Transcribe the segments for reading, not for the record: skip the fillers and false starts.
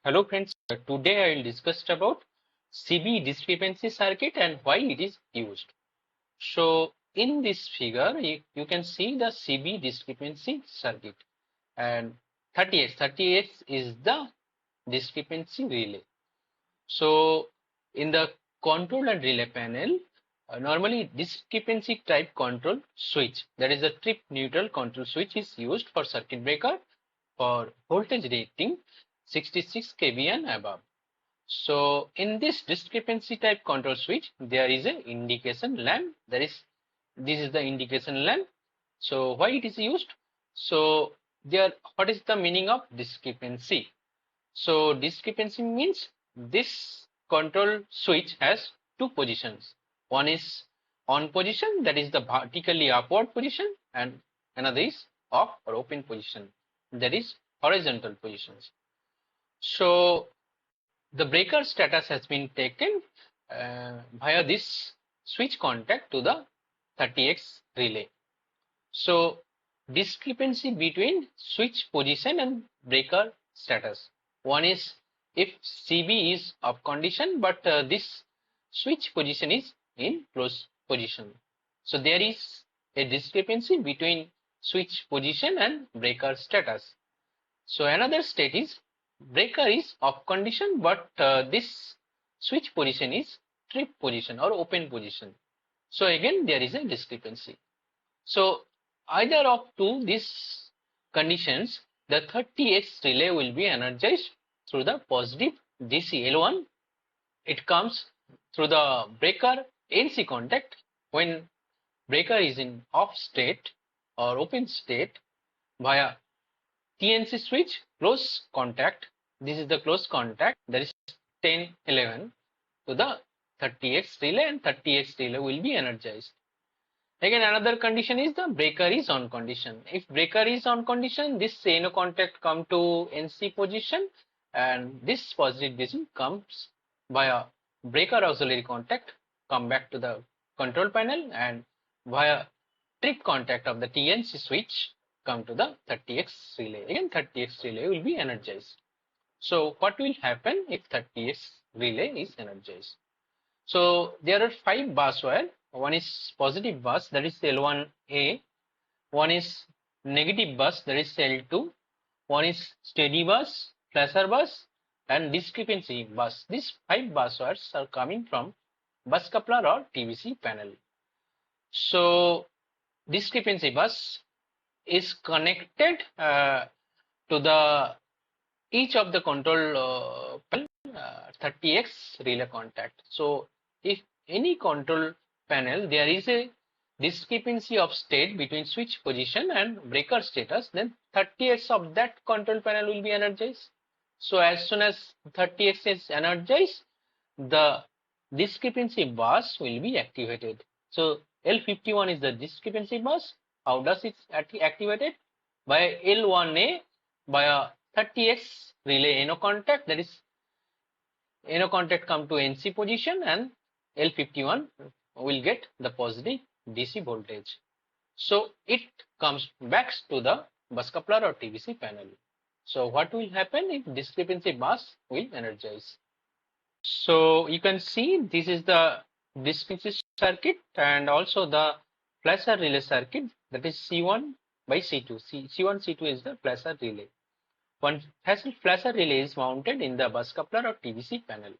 Hello friends, today I will discuss about CB discrepancy circuit and why it is used. So in this figure, you can see the CB discrepancy circuit and 30x is the discrepancy relay. So in the control and relay panel, normally discrepancy type control switch, that is the trip neutral control switch, is used for circuit breaker for voltage rating 66 kV and above. So in this discrepancy type control switch, there is a indication lamp. This is the indication lamp. So why it is used? So what is the meaning of discrepancy? So discrepancy means this control switch has two positions. One is on position, that is the vertically upward position, and another is off or open position, that is horizontal positions. So the breaker status has been taken via this switch contact to the 30x relay. So discrepancy between switch position and breaker status. One is if CB is off condition, but this switch position is in close position. So there is a discrepancy between switch position and breaker status. So another state is breaker is off condition, but this switch position is trip position or open position. So again there is a discrepancy. So either of two these conditions, the 30x relay will be energized through the positive DC L1. It comes through the breaker NC contact when breaker is in off state or open state via TNC switch close contact. This is the close contact, that is 1011 to the 30x relay, and 30x relay will be energized. Again, another condition is the breaker is on condition. If breaker is on condition, this NO contact come to NC position, and this positive DC comes via breaker auxiliary contact come back to the control panel, and via trip contact of the TNC switch come to the 30x relay. Again 30x relay will be energized. So what will happen if 30x relay is energized? So there are 5 bus wire. One is positive bus, that is L1A. One is negative bus, that is L2. One is steady bus, flasher bus, and discrepancy bus. These 5 bus wires are coming from bus coupler or TVC panel. So discrepancy bus is connected to the each of the control panel 30x relay contact. So if any control panel there is a discrepancy of state between switch position and breaker status, then 30x of that control panel will be energized. So as soon as 30x is energized, the discrepancy bus will be activated. So L51 is the discrepancy bus. How does it activated? By L1A by a 30x relay NO contact, that is NO contact come to NC position, and L51 will get the positive DC voltage. So it comes back to the bus coupler or TVC panel. So what will happen if discrepancy bus will energize? So you can see this is the discrepancy circuit and also the flasher relay circuit, that is C1 by C2. C1, C2 is the flasher relay. One flasher relay is mounted in the bus coupler or TVC panel.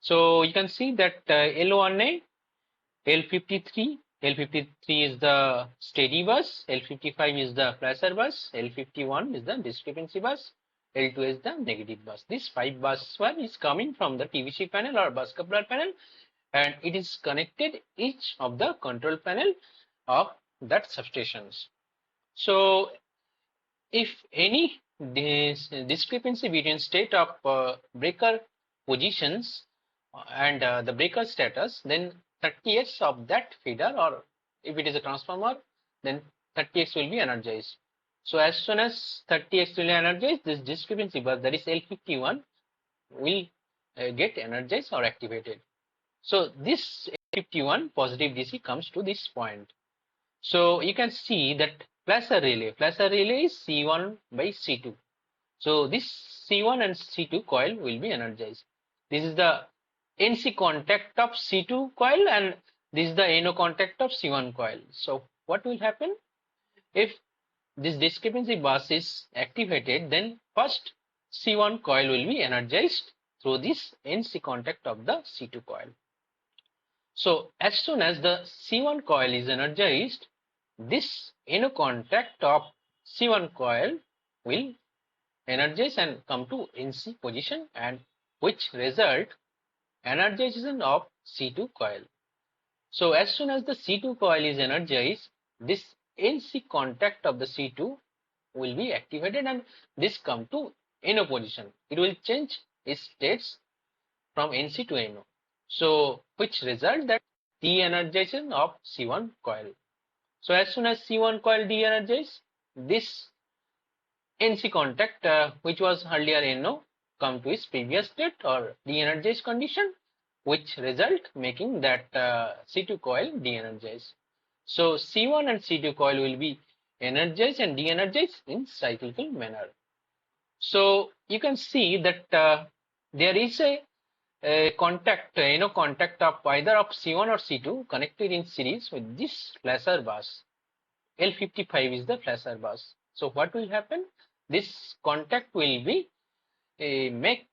So you can see that L1A, L53, L53 is the steady bus, L55 is the flasher bus, L51 is the discrepancy bus, L2 is the negative bus. This 5 bus one is coming from the TVC panel or bus coupler panel, and it is connected each of the control panel of that substations. So if any discrepancy between state of breaker positions and the breaker status, then 30x of that feeder, or if it is a transformer, then 30x will be energized. So as soon as 30x will be energized, this discrepancy bus, that is L51, will get energized or activated. So this L51 positive DC comes to this point. So you can see that flasher relay is C1 by C2. So this C1 and C2 coil will be energized. This is the NC contact of C2 coil and this is the NO contact of C1 coil. So what will happen? If this discrepancy bus is activated, then first C1 coil will be energized through this NC contact of the C2 coil. So as soon as the C1 coil is energized, this NO contact of C1 coil will energize and come to NC position, and which result energization of C2 coil. So as soon as the C2 coil is energized, this NC contact of the C2 will be activated and this come to NO position. It will change its states from NC to NO. So which result that de-energization of C1 coil. So as soon as C1 coil de-energizes, this NC contact which was earlier NO come to its previous state or de-energized condition, which result making that C2 coil de-energized. So C1 and C2 coil will be energized and de-energized in cyclical manner. So you can see that there is a contact, contact of either of C1 or C2 connected in series with this flasher bus. L55 is the flasher bus. So what will happen? This contact will be make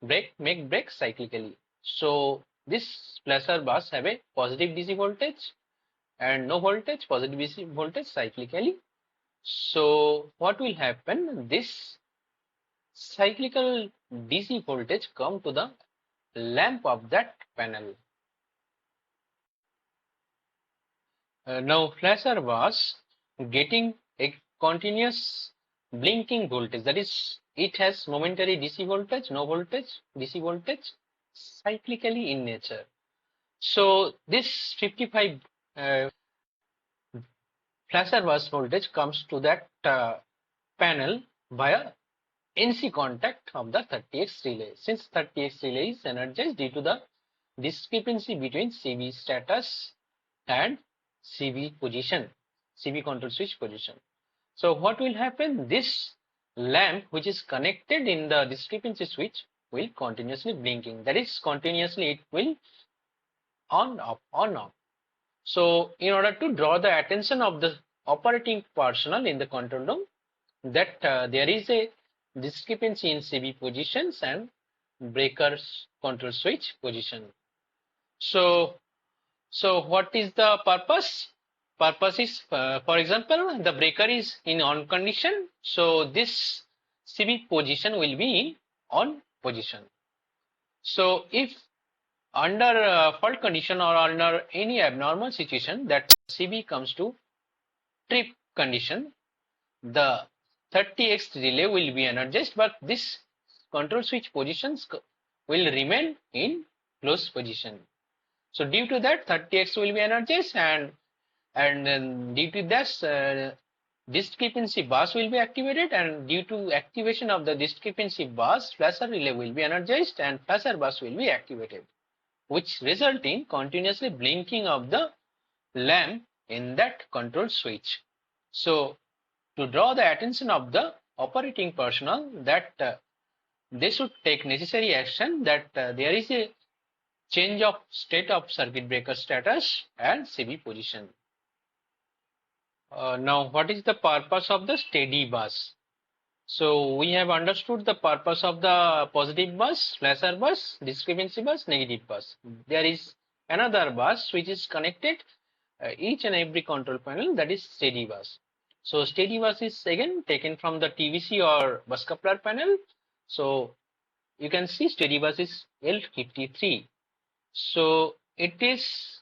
break cyclically. So this flasher bus have a positive DC voltage and no voltage, positive DC voltage cyclically. So what will happen? This cyclical DC voltage come to the lamp of that panel. Now flasher was getting a continuous blinking voltage, that is it has momentary DC voltage, no voltage, DC voltage cyclically in nature. So this 55 flasher bus voltage comes to that panel via NC contact of the 30x relay. Since 30x relay is energized due to the discrepancy between CB status and CB position, CB control switch position. So what will happen? This lamp which is connected in the discrepancy switch will continuously blinking. That is continuously it will on off. So in order to draw the attention of the operating personnel in the control room that there is a discrepancy in CB positions and breakers control switch position. So what is the purpose? Purpose is, for example, the breaker is in on condition. So this CB position will be in on position. So if under fault condition or under any abnormal situation that CB comes to trip condition, the 30x relay will be energized, but this control switch positions will remain in closed position. So due to that 30x will be energized and then due to this discrepancy bus will be activated, and due to activation of the discrepancy bus, flasher relay will be energized and flasher bus will be activated, which result in continuously blinking of the lamp in that control switch. So to draw the attention of the operating personnel that they should take necessary action, that there is a change of state of circuit breaker status and CB position. Now what is the purpose of the steady bus? So we have understood the purpose of the positive bus, flasher bus, discrepancy bus, negative bus. There is another bus which is connected each and every control panel, that is steady bus. So steady bus is again taken from the TVC or bus coupler panel. So you can see steady bus is L53. So it is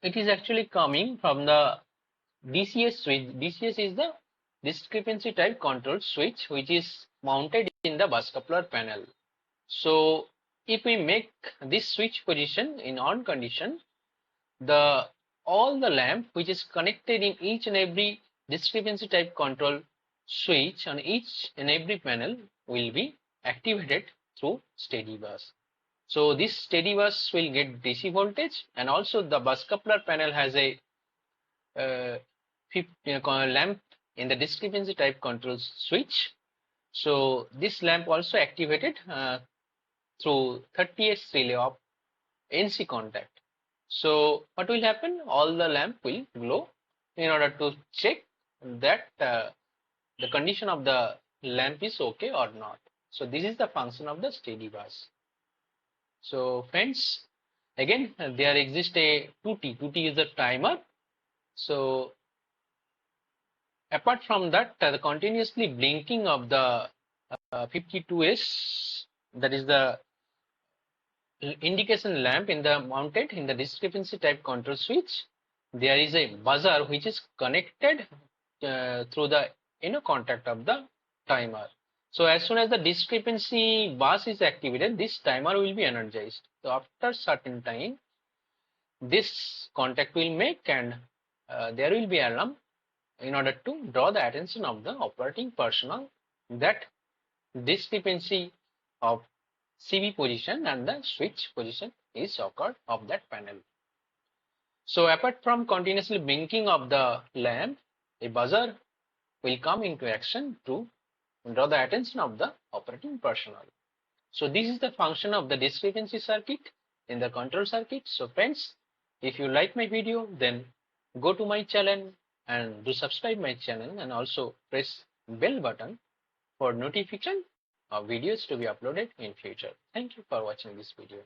actually coming from the DCS switch. DCS is the discrepancy type control switch which is mounted in the bus coupler panel. So if we make this switch position in on condition, all the lamp which is connected in each and every discrepancy type control switch on each and every panel will be activated through steady bus. So this steady bus will get DC voltage, and also the bus coupler panel has a lamp in the discrepancy type control switch. So this lamp also activated through 30x relay of NC contact. So what will happen? All the lamp will glow in order to check that the condition of the lamp is okay or not. So this is the function of the steady bus. So friends, again there exists a 2T. 2T is the timer. So apart from that, the continuously blinking of the 52S, that is the indication lamp in the mounted in the discrepancy type control switch, there is a buzzer which is connected through the inner contact of the timer. So as soon as the discrepancy bus is activated, this timer will be energized. So after certain time, this contact will make, and there will be alarm in order to draw the attention of the operating personnel that discrepancy of CB position and the switch position is occurred of that panel. So apart from continuously blinking of the lamp, a buzzer will come into action to draw the attention of the operating personnel. So this is the function of the discrepancy circuit in the control circuit. So friends, if you like my video, then go to my channel and do subscribe my channel, and also press bell button for notification of videos to be uploaded in future. Thank you for watching this video.